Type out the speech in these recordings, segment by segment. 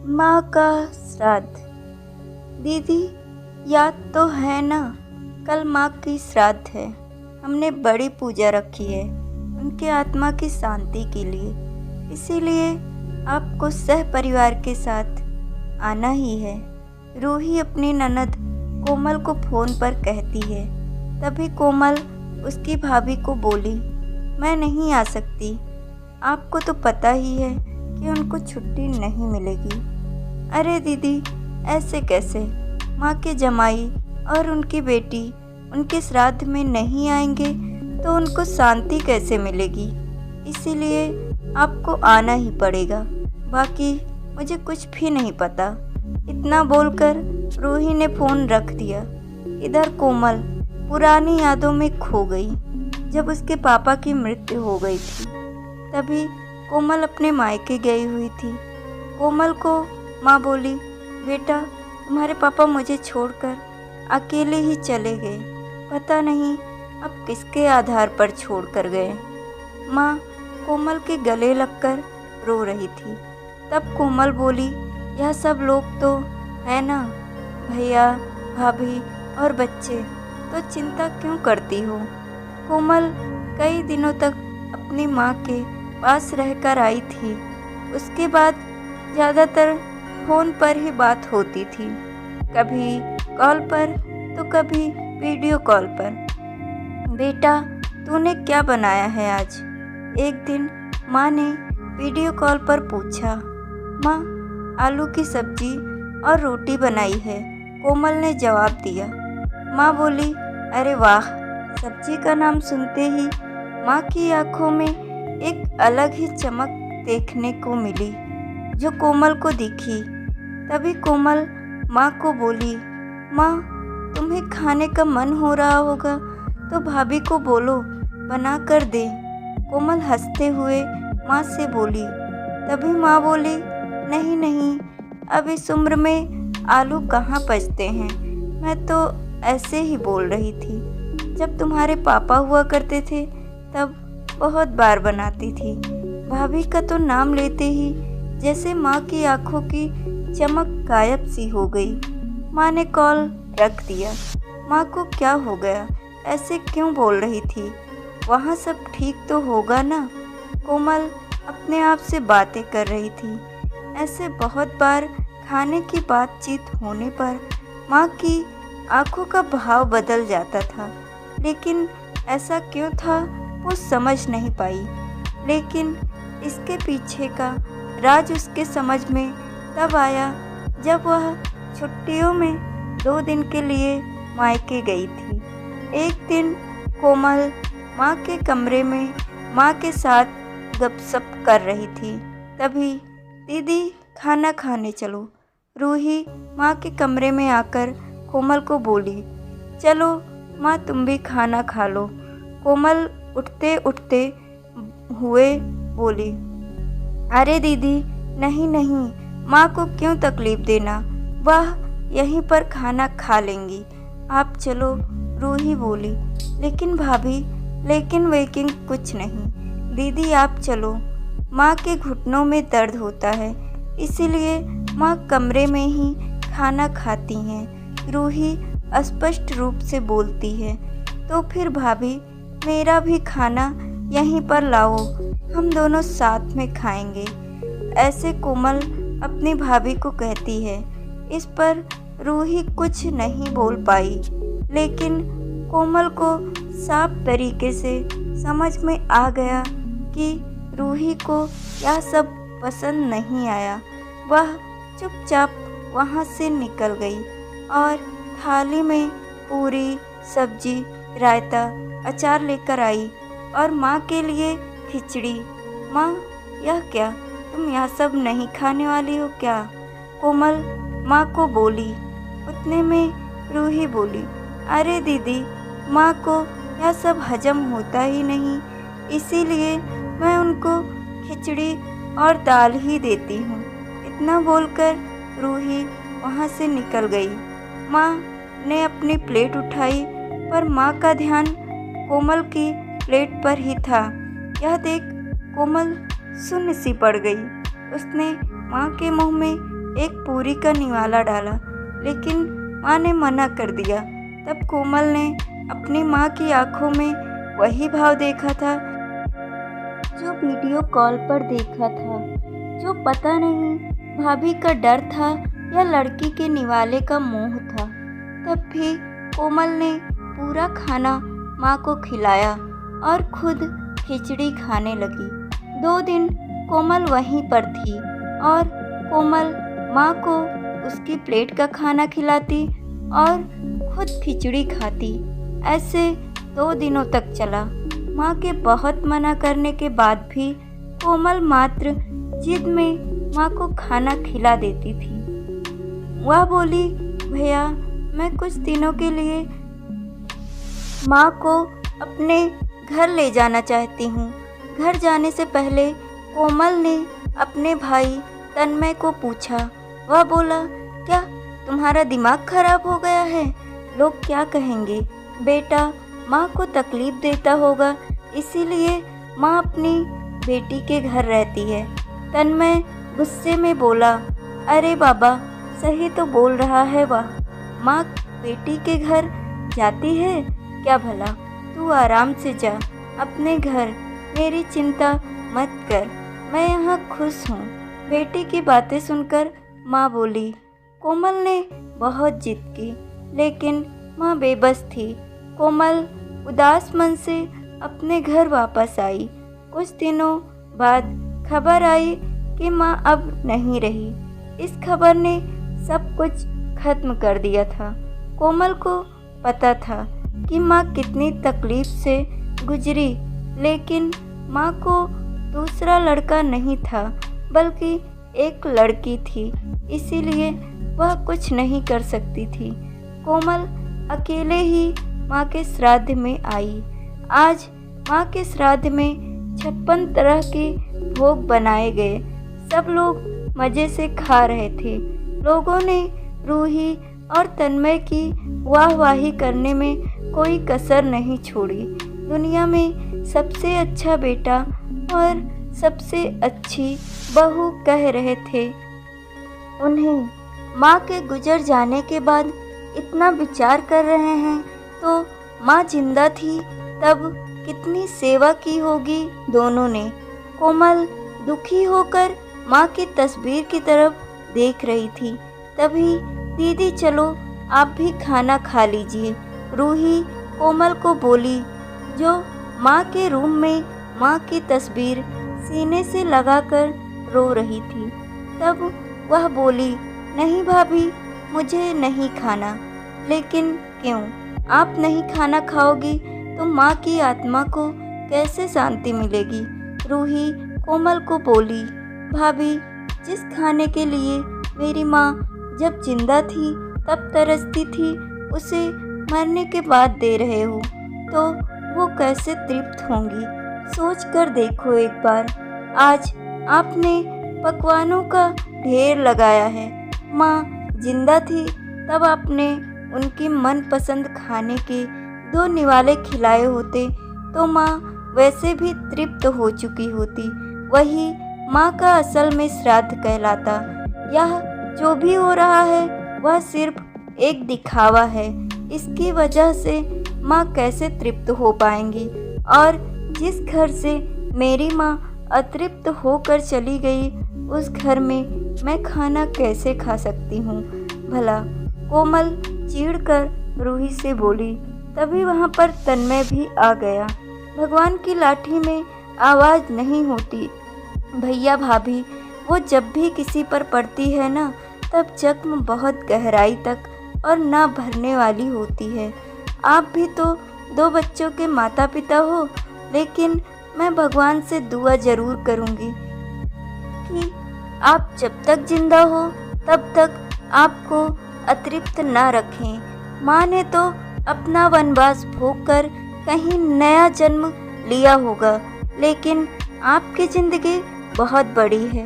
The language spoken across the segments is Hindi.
माँ का श्राद्ध। दीदी, याद तो है ना, कल माँ की श्राद्ध है। हमने बड़ी पूजा रखी है उनके आत्मा की शांति के लिए, इसीलिए आपको सह परिवार के साथ आना ही है। रूही अपनी ननद कोमल को फोन पर कहती है। तभी कोमल उसकी भाभी को बोली, मैं नहीं आ सकती, आपको तो पता ही है कि उनको छुट्टी नहीं मिलेगी। अरे दीदी, ऐसे कैसे? माँ के जमाई और उनकी बेटी उनके श्राद्ध में नहीं आएंगे तो उनको शांति कैसे मिलेगी? इसीलिए आपको आना ही पड़ेगा, बाकी मुझे कुछ भी नहीं पता। इतना बोलकर रूही ने फ़ोन रख दिया। इधर कोमल पुरानी यादों में खो गई। जब उसके पापा की मृत्यु हो गई थी तभी कोमल अपने मायके गई हुई थी। कोमल को माँ बोली, बेटा तुम्हारे पापा मुझे छोड़कर अकेले ही चले गए, पता नहीं अब किसके आधार पर छोड़ कर गए। माँ कोमल के गले लगकर रो रही थी। तब कोमल बोली, यह सब लोग तो है ना, भैया भाभी और बच्चे, तो चिंता क्यों करती हो? कोमल कई दिनों तक अपनी माँ के पास रहकर आई थी। उसके बाद ज़्यादातर फ़ोन पर ही बात होती थी, कभी कॉल पर तो कभी वीडियो कॉल पर। बेटा तूने क्या बनाया है आज? एक दिन माँ ने वीडियो कॉल पर पूछा। माँ, आलू की सब्जी और रोटी बनाई है, कोमल ने जवाब दिया। माँ बोली, अरे वाह। सब्जी का नाम सुनते ही माँ की आंखों में एक अलग ही चमक देखने को मिली जो कोमल को दिखी। तभी कोमल माँ को बोली, माँ तुम्हें खाने का मन हो रहा होगा तो भाभी को बोलो बना कर दे। कोमल हंसते हुए माँ से बोली। तभी माँ बोली, नहीं नहीं, अब इस उम्र में आलू कहाँ पचते हैं, मैं तो ऐसे ही बोल रही थी। जब तुम्हारे पापा हुआ करते थे तब बहुत बार बनाती थी। भाभी का तो नाम लेते ही जैसे माँ की आंखों की चमक गायब सी हो गई। माँ ने कॉल रख दिया। माँ को क्या हो गया, ऐसे क्यों बोल रही थी? वहाँ सब ठीक तो होगा ना? कोमल अपने आप से बातें कर रही थी। ऐसे बहुत बार खाने की बातचीत होने पर माँ की आंखों का भाव बदल जाता था, लेकिन ऐसा क्यों था वो समझ नहीं पाई। लेकिन इसके पीछे का राज उसके समझ में तब आया जब वह छुट्टियों में 2 दिन के लिए मायके गई थी। एक दिन कोमल माँ के कमरे में माँ के साथ गपशप कर रही थी। तभी, दीदी खाना खाने चलो। रूही माँ के कमरे में आकर कोमल को बोली, चलो माँ तुम भी खाना खा लो। कोमल उठते उठते हुए बोली, अरे दीदी नहीं नहीं, माँ को क्यों तकलीफ़ देना, वह यहीं पर खाना खा लेंगी, आप चलो। रूही बोली, लेकिन भाभी, लेकिन वेकिंग कुछ नहीं, दीदी आप चलो। माँ के घुटनों में दर्द होता है, इसीलिए माँ कमरे में ही खाना खाती हैं। रूही स्पष्ट रूप से बोलती है। तो फिर भाभी, मेरा भी खाना यहीं पर लाओ, हम दोनों साथ में खाएंगे, ऐसे कोमल अपनी भाभी को कहती है। इस पर रूही कुछ नहीं बोल पाई, लेकिन कोमल को साफ तरीके से समझ में आ गया कि रूही को यह सब पसंद नहीं आया। वह चुपचाप वहाँ से निकल गई और थाली में पूरी, सब्जी, रायता, अचार लेकर आई और माँ के लिए खिचड़ी। माँ, यह क्या, तुम यह सब नहीं खाने वाली हो क्या? कोमल माँ को बोली। उतने में रूही बोली, अरे दीदी, माँ को यह सब हजम होता ही नहीं, इसीलिए मैं उनको खिचड़ी और दाल ही देती हूँ। इतना बोलकर रूही वहाँ से निकल गई। माँ ने अपनी प्लेट उठाई, पर माँ का ध्यान कोमल की प्लेट पर ही था। यह देख कोमल सुन्न सी पड़ गई। उसने माँ के मुंह में एक पूरी का निवाला डाला, लेकिन माँ ने मना कर दिया। तब कोमल ने अपनी माँ की आंखों में वही भाव देखा था जो वीडियो कॉल पर देखा था। जो पता नहीं भाभी का डर था या लड़की के निवाले का मोह था। तब भी कोमल ने पूरा खाना माँ को खिलाया और खुद खिचड़ी खाने लगी। 2 दिन कोमल वहीं पर थी और कोमल माँ को उसकी प्लेट का खाना खिलाती और खुद खिचड़ी खाती। ऐसे 2 दिनों तक चला। माँ के बहुत मना करने के बाद भी कोमल मात्र जिद में माँ को खाना खिला देती थी। वह बोली, भैया मैं कुछ दिनों के लिए माँ को अपने घर ले जाना चाहती हूँ। घर जाने से पहले कोमल ने अपने भाई तन्मय को पूछा। वह बोला, क्या तुम्हारा दिमाग खराब हो गया है? लोग क्या कहेंगे? बेटा माँ को तकलीफ देता होगा, इसीलिए माँ अपनी बेटी के घर रहती है। तन्मय गुस्से में बोला, अरे बाबा सही तो बोल रहा है वह। माँ बेटी के घर जाती है क्या भला? तू आराम से जा अपने घर, मेरी चिंता मत कर, मैं यहाँ खुश हूँ। बेटी की बातें सुनकर माँ बोली। कोमल ने बहुत जिद की, लेकिन माँ बेबस थी। कोमल उदास मन से अपने घर वापस आई। कुछ दिनों बाद खबर आई कि माँ अब नहीं रही। इस खबर ने सब कुछ खत्म कर दिया था। कोमल को पता था कि माँ कितनी तकलीफ से गुजरी, लेकिन माँ को दूसरा लड़का नहीं था बल्कि एक लड़की थी, इसीलिए वह कुछ नहीं कर सकती थी। कोमल अकेले ही माँ के श्राद्ध में आई। आज माँ के श्राद्ध में 56 तरह के भोग बनाए गए। सब लोग मज़े से खा रहे थे। लोगों ने रूही और तन्मय की वाहवाही करने में कोई कसर नहीं छोड़ी। दुनिया में सबसे अच्छा बेटा और सबसे अच्छी बहू कह रहे थे उन्हें। माँ के गुजर जाने के बाद इतना विचार कर रहे हैं, तो माँ जिंदा थी तब कितनी सेवा की होगी दोनों ने। कोमल दुखी होकर माँ की तस्वीर की तरफ देख रही थी। तभी, दीदी चलो आप भी खाना खा लीजिए, रूही कोमल को बोली, जो माँ के रूम में माँ की तस्वीर सीने से लगाकर रो रही थी। तब वह बोली, नहीं भाभी मुझे नहीं खाना। लेकिन क्यों? आप नहीं खाना खाओगी तो माँ की आत्मा को कैसे शांति मिलेगी? रूही कोमल को बोली, भाभी जिस खाने के लिए मेरी माँ जब जिंदा थी तब तरसती थी, उसे मरने के बाद दे रहे हो तो वो कैसे तृप्त होंगी? सोच कर देखो एक बार। आज आपने पकवानों का ढेर लगाया है। माँ जिंदा थी तब आपने उनकी मनपसंद खाने के 2 निवाले खिलाए होते तो माँ वैसे भी तृप्त हो चुकी होती। वही माँ का असल में श्राद्ध कहलाता। यह जो भी हो रहा है वह सिर्फ एक दिखावा है। इसकी वजह से माँ कैसे तृप्त हो पाएंगी? और जिस घर से मेरी माँ अतृप्त होकर चली गई, उस घर में मैं खाना कैसे खा सकती हूँ भला? कोमल चिढ़कर रूही से बोली। तभी वहाँ पर तन्मय भी आ गया। भगवान की लाठी में आवाज़ नहीं होती भैया भाभी, वो जब भी किसी पर पड़ती है ना, तब जख्म बहुत गहराई तक और ना भरने वाली होती है। आप भी तो 2 बच्चों के माता पिता हो, लेकिन मैं भगवान से दुआ ज़रूर करूँगी कि आप जब तक जिंदा हो तब तक आपको अतृप्त ना रखें। माँ ने तो अपना वनवास भोग कर कहीं नया जन्म लिया होगा, लेकिन आपकी ज़िंदगी बहुत बड़ी है।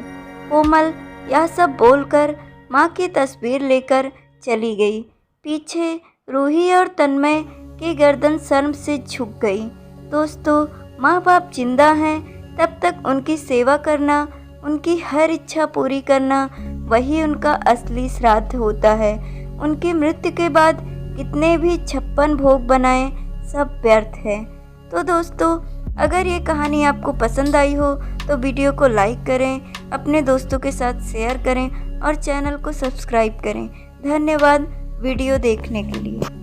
कोमल यह सब बोलकर माँ की तस्वीर लेकर चली गई। पीछे रूही और तन्मय की गर्दन शर्म से झुक गई। दोस्तों, माँ बाप जिंदा हैं तब तक उनकी सेवा करना, उनकी हर इच्छा पूरी करना वही उनका असली श्राद्ध होता है। उनकी मृत्यु के बाद कितने भी 56 भोग बनाएं, सब व्यर्थ है। तो दोस्तों, अगर ये कहानी आपको पसंद आई हो तो वीडियो को लाइक करें, अपने दोस्तों के साथ शेयर करें और चैनल को सब्सक्राइब करें। धन्यवाद वीडियो देखने के लिए।